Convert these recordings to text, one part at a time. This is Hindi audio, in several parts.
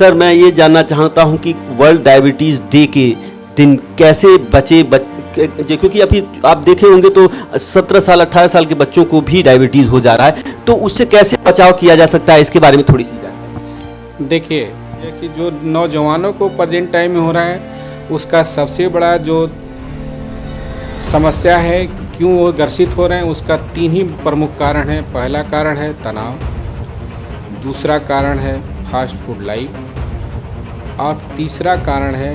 सर मैं ये जानना चाहता हूँ कि वर्ल्ड डायबिटीज़ डे के दिन कैसे क्योंकि अभी आप देखे होंगे तो 17 साल 18 साल के बच्चों को भी डायबिटीज़ हो जा रहा है, तो उससे कैसे बचाव किया जा सकता है, इसके बारे में थोड़ी सी जानकारी। देखिए कि जो नौजवानों को प्रेजेंट टाइम में हो रहा है उसका सबसे बड़ा जो समस्या है, क्यों वो ग्रसित हो रहे हैं, उसका 3 ही प्रमुख कारण है। पहला कारण है तनाव, दूसरा कारण है फास्ट फूड लाइफ और तीसरा कारण है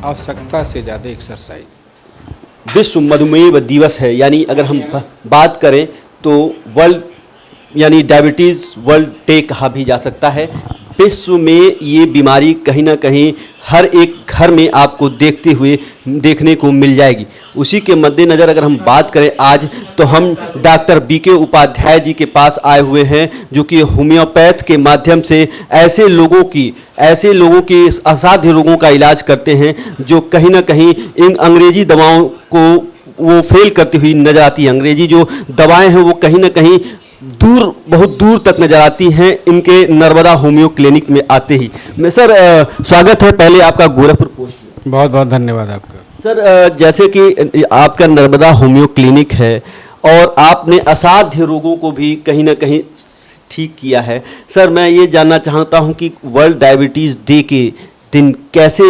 आवश्यकता से ज़्यादा एक्सरसाइज। विश्व मधुमेह दिवस है, यानी अगर हम बात करें तो वर्ल्ड यानी डायबिटीज़ वर्ल्ड डे कहा भी जा सकता है। विश्व में ये बीमारी कहीं ना कहीं हर एक घर में आपको देखने को मिल जाएगी। उसी के मद्देनज़र अगर हम बात करें आज, तो हम डॉक्टर बीके उपाध्याय जी के पास आए हुए हैं, जो कि होम्योपैथ के माध्यम से ऐसे लोगों की असाध्य रोगों का इलाज करते हैं जो कहीं ना कहीं इन अंग्रेजी दवाओं को वो फेल करती हुई नजर आती है। अंग्रेजी जो दवाएं हैं वो कहीं ना कहीं बहुत दूर तक नजर आती हैं इनके नर्मदा होम्यो क्लिनिक में आते ही। मैं सर स्वागत है पहले आपका गोरखपुर पोस्ट में। बहुत बहुत धन्यवाद आपका। सर जैसे कि आपका नर्मदा होम्यो क्लिनिक है और आपने असाध्य रोगों को भी कहीं ना कहीं ठीक किया है, सर मैं ये जानना चाहता हूँ कि वर्ल्ड डायबिटीज़ डे के दिन कैसे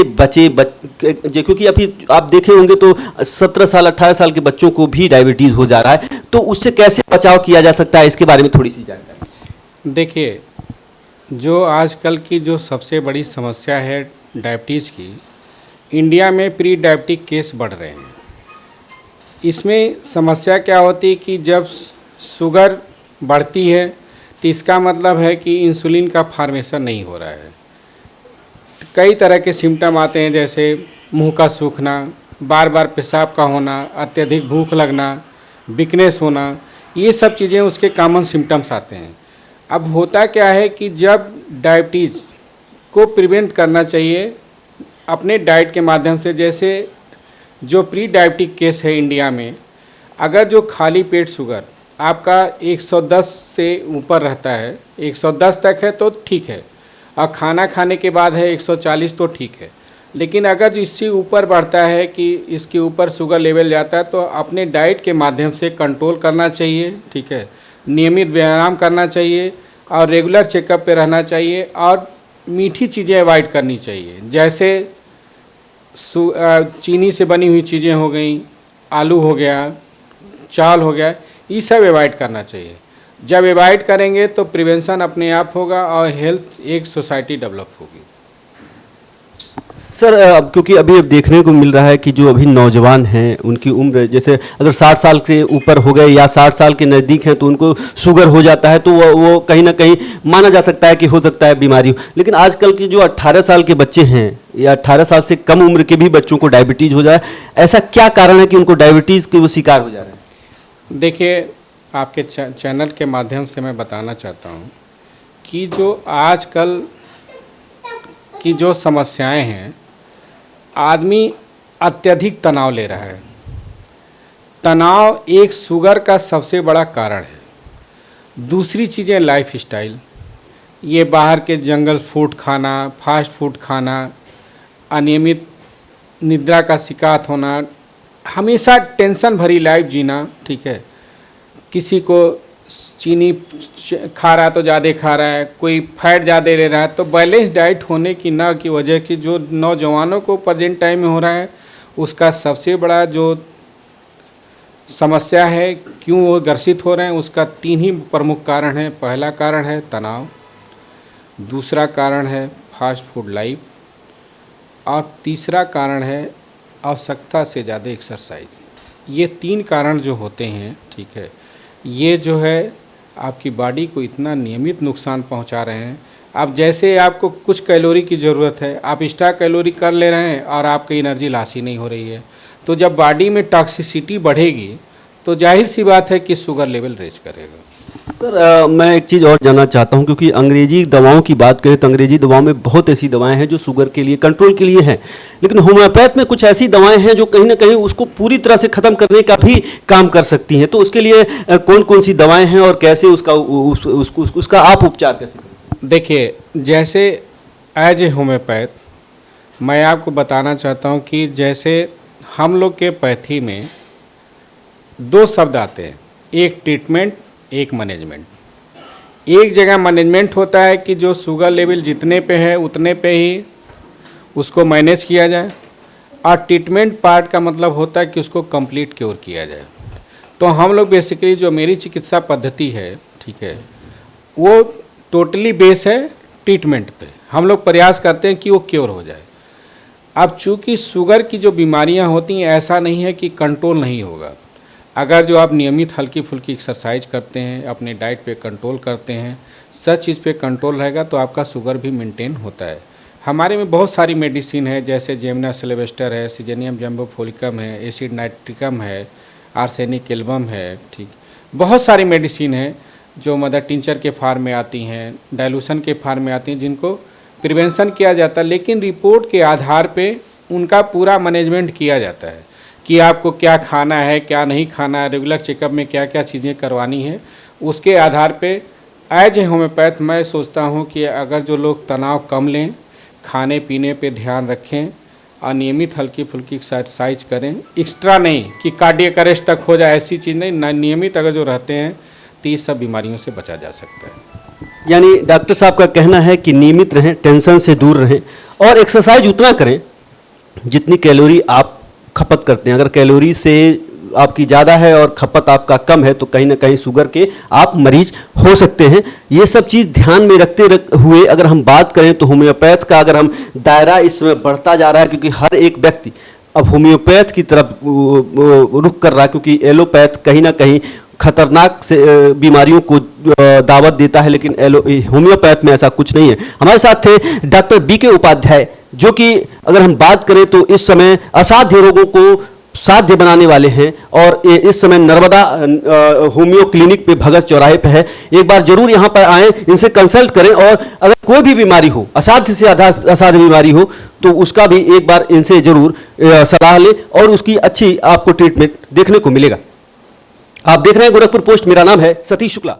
क्योंकि अभी आप देखे होंगे तो 17 साल 18 साल के बच्चों को भी डायबिटीज़ हो जा रहा है, तो उससे कैसे बचाव किया जा सकता है, इसके बारे में थोड़ी सी जानकारी। देखिए, जो आजकल की जो सबसे बड़ी समस्या है डायबिटीज़ की, इंडिया में प्री डायबिटिक केस बढ़ रहे हैं। इसमें समस्या क्या होती है कि जब शुगर बढ़ती है तो इसका मतलब है कि इंसुलिन का फार्मेशन नहीं हो रहा है। कई तरह के सिम्टम आते हैं, जैसे मुंह का सूखना, बार बार पेशाब का होना, अत्यधिक भूख लगना, वीकनेस होना, ये सब चीज़ें उसके कॉमन सिम्टम्स आते हैं। अब होता क्या है कि जब डायबिटीज़ को प्रिवेंट करना चाहिए अपने डाइट के माध्यम से, जैसे जो प्री डायबिटिक केस है इंडिया में, अगर जो खाली पेट शुगर आपका 110 से ऊपर रहता है, 110 तक है तो ठीक है, और खाना खाने के बाद है 140 तो ठीक है। लेकिन अगर इससे ऊपर बढ़ता है कि इसके ऊपर शुगर लेवल जाता है, तो अपने डाइट के माध्यम से कंट्रोल करना चाहिए, ठीक है। नियमित व्यायाम करना चाहिए और रेगुलर चेकअप पे रहना चाहिए और मीठी चीज़ें अवॉइड करनी चाहिए, जैसे चीनी से बनी हुई चीज़ें हो गई, आलू हो गया, चावल हो गया, ये सब अवॉइड करना चाहिए। जब अवॉइड करेंगे तो प्रिवेंशन अपने आप होगा और हेल्थ एक सोसाइटी डेवलप होगी। सर अब क्योंकि अभी देखने को मिल रहा है कि जो अभी नौजवान हैं उनकी उम्र जैसे अगर 60 साल से ऊपर हो गए या 60 साल के नज़दीक हैं तो उनको शुगर हो जाता है, तो वो कहीं ना कहीं माना जा सकता है कि हो सकता है बीमारी हो। लेकिन आजकल के जो 18 साल के बच्चे हैं या 18 साल से कम उम्र के भी बच्चों को डायबिटीज़ हो जाए, ऐसा क्या कारण है कि उनको डायबिटीज़ के वो शिकार हो जा रहे हैं? देखिए, आपके चैनल के माध्यम से मैं बताना चाहता हूँ कि जो आजकल की जो समस्याएं हैं, आदमी अत्यधिक तनाव ले रहा है। तनाव एक शुगर का सबसे बड़ा कारण है। दूसरी चीज़ें लाइफ स्टाइल, ये बाहर के जंगल फूड खाना, फास्ट फूड खाना, अनियमित निद्रा का शिकार होना, हमेशा टेंशन भरी लाइफ जीना, ठीक है। किसी को चीनी खा रहा है तो ज़्यादा खा रहा है, कोई फैट ज़्यादा ले रहा है, तो बैलेंस डाइट होने की ना की वजह की जो नौजवानों को प्रेजेंट टाइम में हो रहा है, उसका सबसे बड़ा जो समस्या है, क्यों वो ग्रसित हो रहे हैं, उसका 3 ही प्रमुख कारण है। पहला कारण है तनाव, दूसरा कारण है फास्ट फूड लाइफ और तीसरा कारण है आवश्यकता से ज़्यादा एक्सरसाइज। ये 3 कारण जो होते हैं, ठीक है, ये जो है आपकी बॉडी को इतना नियमित नुकसान पहुंचा रहे हैं। अब जैसे आपको कुछ कैलोरी की ज़रूरत है, आप एक्स्ट्रा कैलोरी कर ले रहे हैं और आपकी एनर्जी लॉस ही नहीं हो रही है, तो जब बॉडी में टॉक्सिसिटी बढ़ेगी तो जाहिर सी बात है कि शुगर लेवल रेज करेगा। सर मैं एक चीज़ और जानना चाहता हूं, क्योंकि अंग्रेजी दवाओं की बात करें तो अंग्रेजी दवाओं में बहुत ऐसी दवाएं हैं जो शुगर के लिए कंट्रोल के लिए हैं, लेकिन होम्योपैथ में कुछ ऐसी दवाएं हैं जो कहीं ना कहीं उसको पूरी तरह से ख़त्म करने का भी काम कर सकती हैं। तो उसके लिए कौन कौन सी दवाएं हैं और कैसे उसका आप उपचार कैसे करें? देखिए, जैसे एज ए होम्योपैथ मैं आपको बताना चाहता हूँ कि जैसे हम लोग के पैथी में दो शब्द आते हैं, एक ट्रीटमेंट, एक मैनेजमेंट। एक जगह मैनेजमेंट होता है कि जो शुगर लेवल जितने पे है उतने पे ही उसको मैनेज किया जाए, और ट्रीटमेंट पार्ट का मतलब होता है कि उसको कंप्लीट क्योर किया जाए। तो हम लोग बेसिकली जो मेरी चिकित्सा पद्धति है, ठीक है, वो टोटली बेस है ट्रीटमेंट पे। हम लोग प्रयास करते हैं कि वो क्योर हो जाए। अब चूँकि शुगर की जो बीमारियां होती हैं, ऐसा नहीं है कि कंट्रोल नहीं होगा। अगर जो आप नियमित हल्की फुल्की एक्सरसाइज करते हैं, अपने डाइट पे कंट्रोल करते हैं, सब चीज़ पे कंट्रोल रहेगा तो आपका शुगर भी मेंटेन होता है। हमारे में बहुत सारी मेडिसिन है, जैसे जेमना सेलेबस्टर है, सीजेनियम जम्बोफोलिकम है, एसिड नाइट्रिकम है, आर्सेनिक एल्बम है, ठीक, बहुत सारी मेडिसिन है जो मदर टिंचर के फार्म में आती हैं, डाइल्यूशन के फार्म में आती हैं, जिनको प्रिवेंशन किया जाता है। लेकिन रिपोर्ट के आधार पे उनका पूरा मैनेजमेंट किया जाता है कि आपको क्या खाना है, क्या नहीं खाना है, रेगुलर चेकअप में क्या क्या चीज़ें करवानी है। उसके आधार पे एज ए होम्योपैथ मैं सोचता हूँ कि अगर जो लोग तनाव कम लें, खाने पीने पे ध्यान रखें और नियमित हल्की फुल्की एक्सरसाइज करें, एक्स्ट्रा नहीं कि कार्डियक अरेस्ट तक हो जाए, ऐसी चीज़ नहीं, नियमित अगर जो रहते हैं तो ये सब बीमारियों से बचा जा सकता है। यानी डॉक्टर साहब का कहना है कि नियमित रहें, टेंशन से दूर रहें और एक्सरसाइज उतना करें जितनी कैलोरी आप खपत करते हैं। अगर कैलोरी से आपकी ज़्यादा है और खपत आपका कम है तो कहीं ना कहीं शुगर के आप मरीज हो सकते हैं। ये सब चीज़ ध्यान में रखते हुए अगर हम बात करें तो होम्योपैथ का अगर हम दायरा इस समय बढ़ता जा रहा है, क्योंकि हर एक व्यक्ति अब होम्योपैथ की तरफ रुख कर रहा है, क्योंकि एलोपैथ कहीं ना कहीं खतरनाक से बीमारियों को दावत देता है, लेकिन होम्योपैथ में ऐसा कुछ नहीं है। हमारे साथ थे डॉक्टर बी के उपाध्याय, जो कि अगर हम बात करें तो इस समय असाध्य रोगों को साध्य बनाने वाले हैं और इस समय नर्मदा होम्यो क्लिनिक पे भगत चौराहे पे है। एक बार जरूर यहाँ पर आएँ, इनसे कंसल्ट करें और अगर कोई भी बीमारी हो, असाध्य से असाध्य बीमारी हो, तो उसका भी एक बार इनसे जरूर सलाह लें और उसकी अच्छी आपको ट्रीटमेंट देखने को मिलेगा। आप देख रहे हैं गोरखपुर पोस्ट, मेरा नाम है सतीश शुक्ला।